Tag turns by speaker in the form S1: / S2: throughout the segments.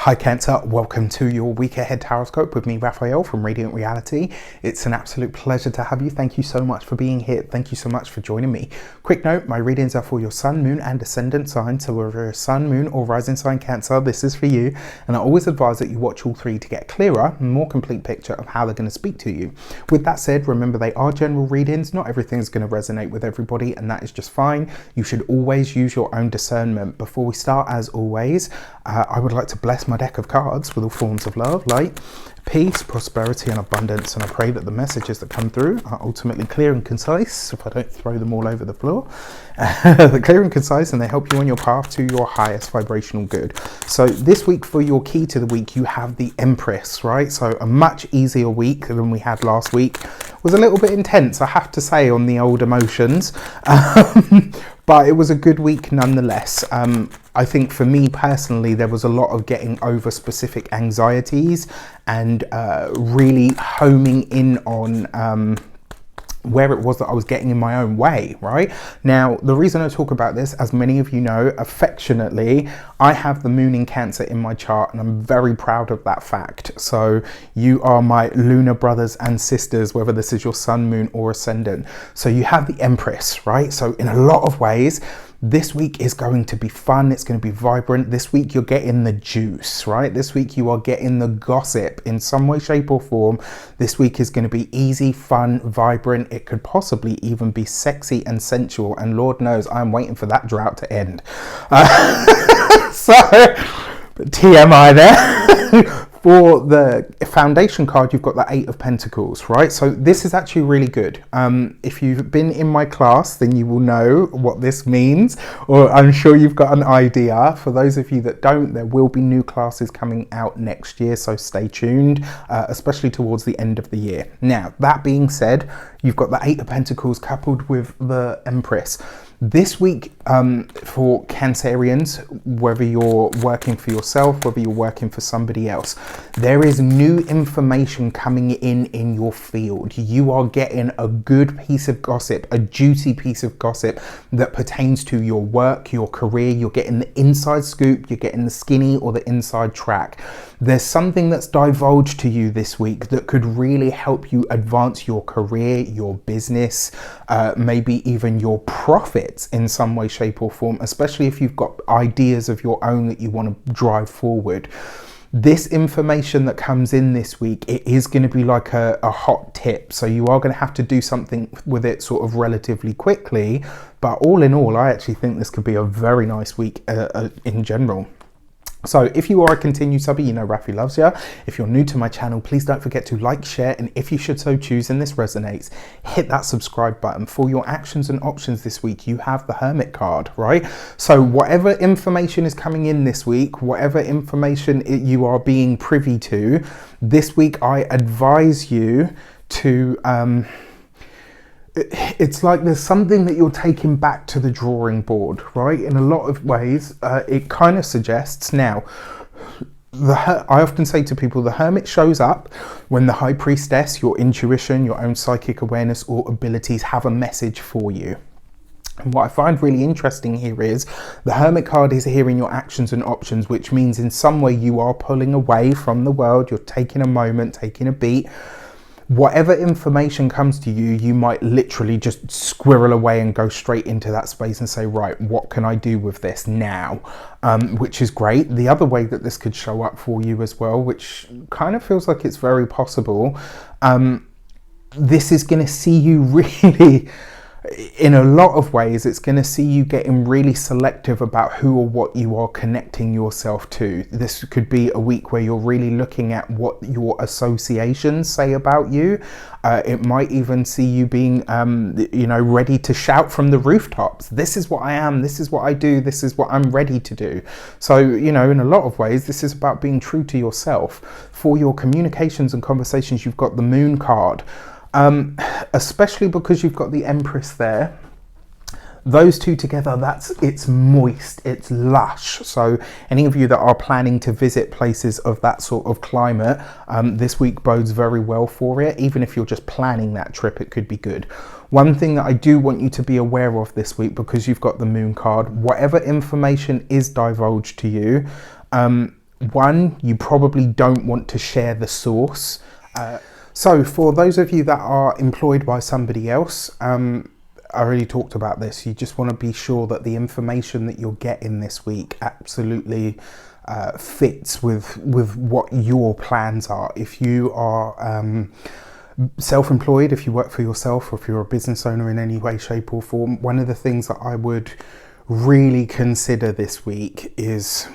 S1: Hi Cancer, welcome to your week ahead horoscope with me, Raphael from Radiant Reality. It's an absolute pleasure to have you. Thank you so much for being here. Thank you so much for joining me. Quick note, my readings are for your sun, moon and ascendant sign. So whether you're a sun, moon or rising sign Cancer, this is for you. And I always advise that you watch all three to get a clearer and more complete picture of how they're going to speak to you. With that said, remember they are general readings. Not everything's going to resonate with everybody, and that is just fine. You should always use your own discernment. Before we start, as always, I would like to bless my deck of cards with all forms of love, light, peace, prosperity and abundance, and I pray that the messages that come through are ultimately clear and concise, if I don't throw them all over the floor. They're clear and concise and they help you on your path to your highest vibrational good. So this week, for your key to the week, you have the Empress, right? So a much easier week than we had last week. It was a little bit intense, I have to say, on the old emotions. But it was a good week nonetheless. I think for me personally, there was a lot of getting over specific anxieties and really homing in on where it was that I was getting in my own way, right? Now, the reason I talk about this, as many of you know, affectionately, I have the moon in Cancer in my chart and I'm very proud of that fact. So you are my lunar brothers and sisters, whether this is your sun, moon or ascendant. So you have the Empress, right? So in a lot of ways, this week is going to be fun. It's going to be vibrant. This week you're getting the juice, right? This week you are getting the gossip in some way, shape or form. This week is going to be easy, fun, vibrant. It could possibly even be sexy and sensual. And Lord knows I'm waiting for that drought to end. So TMI there. For the foundation card, you've got the Eight of Pentacles, right? So this is actually really good. If you've been in my class, then you will know what this means, or I'm sure you've got an idea. For those of you that don't, there will be new classes coming out next year, so stay tuned, especially towards the end of the year. Now, that being said, you've got the Eight of Pentacles coupled with the Empress. This week, for Cancerians, whether you're working for yourself, whether you're working for somebody else, there is new information coming in your field. You are getting a good piece of gossip, a juicy piece of gossip that pertains to your work, your career. You're getting the inside scoop, you're getting the skinny or the inside track. There's something that's divulged to you this week that could really help you advance your career, your business, maybe even your profits in some way, shape or form, especially if you've got ideas of your own that you want to drive forward. This information that comes in this week, it is going to be like a hot tip. So you are going to have to do something with it sort of relatively quickly. But all in all, I actually think this could be a very nice week in general. So if you are a continued subby, you know Rafi loves you. If you're new to my channel, please don't forget to like, share, and if you should so choose and this resonates, hit that subscribe button. For your actions and options this week, you have the Hermit card, right? So whatever information is coming in this week, whatever information you are being privy to, this week I advise you to it's like there's something that you're taking back to the drawing board, right? In a lot of ways, it kind of suggests now, I often say to people, the Hermit shows up when the High Priestess, your intuition, your own psychic awareness or abilities have a message for you. And what I find really interesting here is the Hermit card is here in your actions and options, which means in some way you are pulling away from the world. You're taking a moment, taking a beat. Whatever information comes to you, you might literally just squirrel away and go straight into that space and say, right, what can I do with this now? Which is great. The other way that this could show up for you as well, which kind of feels like it's very possible, this is going to see you really... In a lot of ways, it's going to see you getting really selective about who or what you are connecting yourself to. This could be a week where you're really looking at what your associations say about you. It might even see you being, ready to shout from the rooftops. This is what I am. This is what I do. This is what I'm ready to do. So, in a lot of ways, this is about being true to yourself. For your communications and conversations, you've got the Moon card. Especially because you've got the Empress there. Those two together, it's moist, it's lush. So any of you that are planning to visit places of that sort of climate, this week bodes very well for it. Even if you're just planning that trip, it could be good. One thing that I do want you to be aware of this week, because you've got the Moon card, whatever information is divulged to you, One, you probably don't want to share the source. So for those of you that are employed by somebody else, I already talked about this. You just want to be sure that the information that you're getting this week absolutely fits with what your plans are. If you are self-employed, if you work for yourself, or if you're a business owner in any way, shape or form, one of the things that I would really consider this week is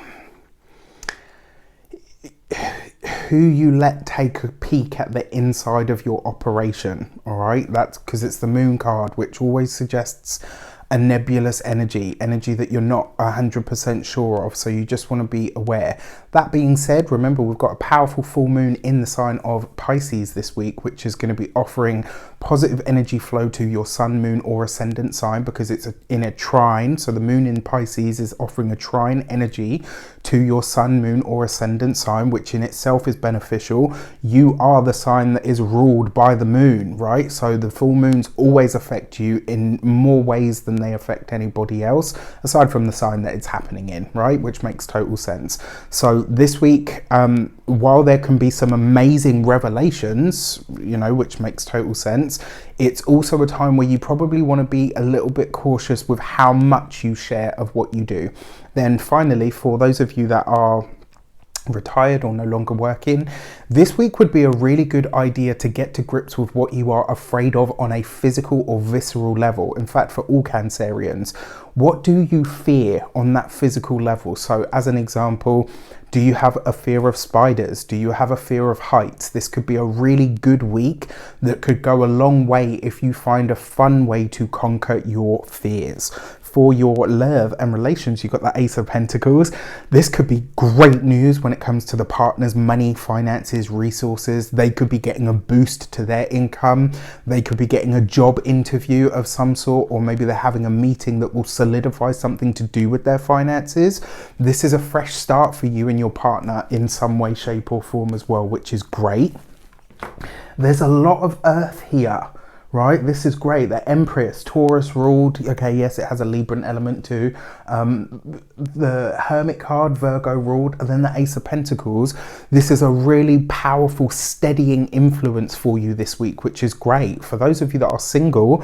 S1: who you let take a peek at the inside of your operation. All right, that's because it's the moon card, which always suggests a nebulous energy that you're not 100% sure of, so you just want to be aware. That being said, remember we've got a powerful full moon in the sign of Pisces this week, which is going to be offering positive energy flow to your sun, moon or ascendant sign, because it's in a trine. So the moon in Pisces is offering a trine energy to your sun, moon or ascendant sign, which in itself is beneficial. You are the sign that is ruled by the moon, right? So the full moons always affect you in more ways than they affect anybody else, aside from the sign that it's happening in, right? Which makes total sense. So this week, while there can be some amazing revelations, you know, which makes total sense, it's also a time where you probably want to be a little bit cautious with how much you share of what you do. Then finally, for those of you that are retired or no longer working, this week would be a really good idea to get to grips with what you are afraid of on a physical or visceral level. In fact, for all Cancerians, what do you fear on that physical level? So as an example, do you have a fear of spiders? Do you have a fear of heights? This could be a really good week that could go a long way if you find a fun way to conquer your fears. For your love and relations, you've got the Ace of Pentacles. This could be great news when it comes to the partner's money, finances, resources. They could be getting a boost to their income. They could be getting a job interview of some sort, or maybe they're having a meeting that will solidify something to do with their finances. This is a fresh start for you and your partner in some way, shape or form as well, which is great. There's a lot of earth here. Right, this is great. The Empress, Taurus ruled. Okay, yes, it has a Libran element too. The Hermit card, Virgo ruled, and then the Ace of Pentacles. This is a really powerful, steadying influence for you this week, which is great. For those of you that are single,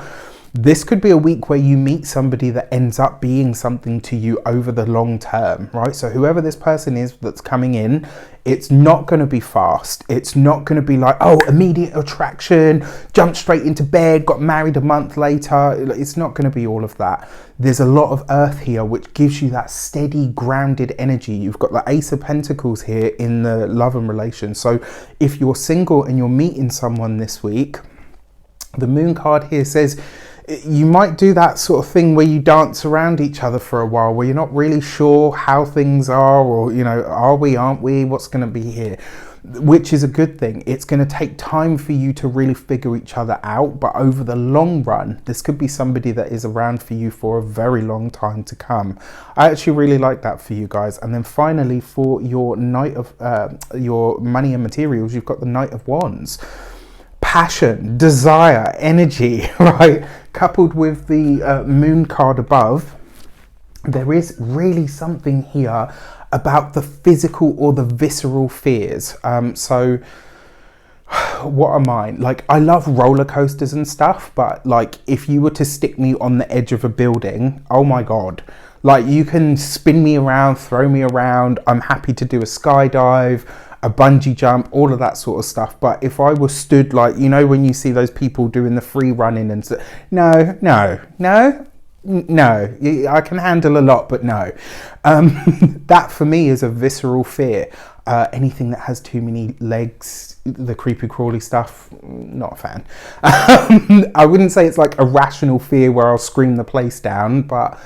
S1: this could be a week where you meet somebody that ends up being something to you over the long term, right? So whoever this person is that's coming in, it's not going to be fast. It's not going to be like, oh, immediate attraction, jump straight into bed, got married a month later. It's not going to be all of that. There's a lot of earth here, which gives you that steady, grounded energy. You've got the Ace of Pentacles here in the love and relations. So if you're single and you're meeting someone this week, the moon card here says, you might do that sort of thing where you dance around each other for a while, where you're not really sure how things are, or, you know, are we, aren't we, what's going to be here, which is a good thing. It's going to take time for you to really figure each other out, but over the long run, this could be somebody that is around for you for a very long time to come. I actually really like that for you guys. And then finally, for your Knight of your money and materials, you've got the Knight of Wands. Passion, desire, energy, right? Coupled with the moon card above, there is really something here about the physical or the visceral fears. So what am I? Like, I love roller coasters and stuff, but like if you were to stick me on the edge of a building, oh my God. Like, you can spin me around, throw me around. I'm happy to do a skydive, a bungee jump, all of that sort of stuff. But if I was stood, like, you know, when you see those people doing the free running and so, no, I can handle a lot, but no. That for me is a visceral fear. Anything that has too many legs, the creepy crawly stuff, not a fan. I wouldn't say it's like a rational fear where I'll scream the place down, but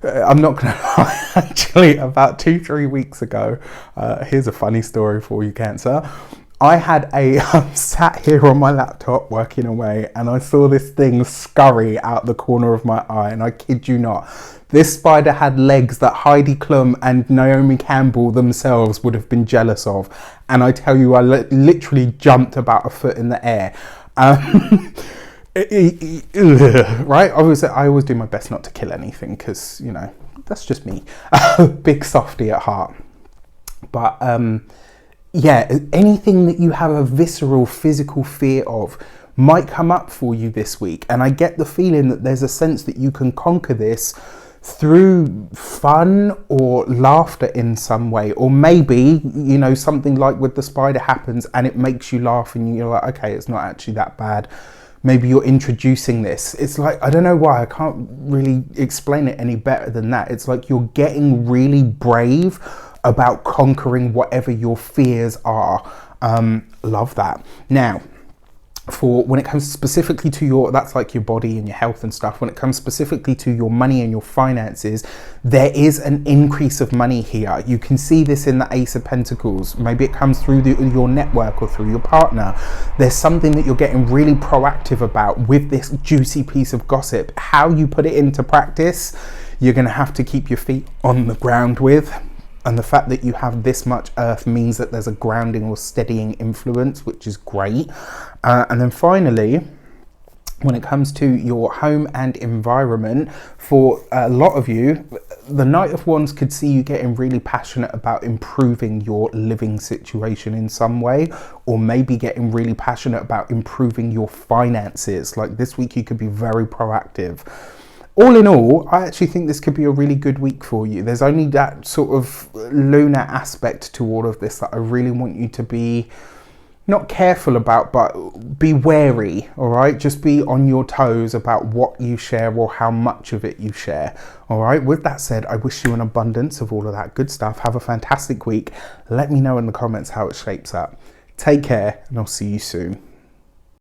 S1: I'm not going to lie, actually, about 2-3 weeks ago, here's a funny story for you, Cancer. I had sat here on my laptop working away, and I saw this thing scurry out the corner of my eye, and I kid you not, this spider had legs that Heidi Klum and Naomi Campbell themselves would have been jealous of. And I tell you, I literally jumped about a foot in the air. Right? Obviously, I always do my best not to kill anything because, you know, that's just me. Big softy at heart. But yeah, anything that you have a visceral physical fear of might come up for you this week. And I get the feeling that there's a sense that you can conquer this through fun or laughter in some way. Or maybe, you know, something like with the spider happens and it makes you laugh and you're like, okay, it's not actually that bad. Maybe you're introducing this. It's like, I don't know why, I can't really explain it any better than that. It's like you're getting really brave about conquering whatever your fears are. Love that. Now, for when it comes specifically to your, that's like your body and your health and stuff. When it comes specifically to your money and your finances, there is an increase of money here. You can see this in the Ace of Pentacles. Maybe it comes through your network or through your partner. There's something that you're getting really proactive about with this juicy piece of gossip. How you put it into practice, you're going to have to keep your feet on the ground with. And the fact that you have this much earth means that there's a grounding or steadying influence, which is great. And then finally, when it comes to your home and environment, for a lot of you, the Knight of Wands could see you getting really passionate about improving your living situation in some way, or maybe getting really passionate about improving your finances. Like this week, you could be very proactive. All in all, I actually think this could be a really good week for you. There's only that sort of lunar aspect to all of this that I really want you to be not careful about, but be wary, all right? Just be on your toes about what you share or how much of it you share, all right? With that said, I wish you an abundance of all of that good stuff. Have a fantastic week. Let me know in the comments how it shapes up. Take care, and I'll see you soon.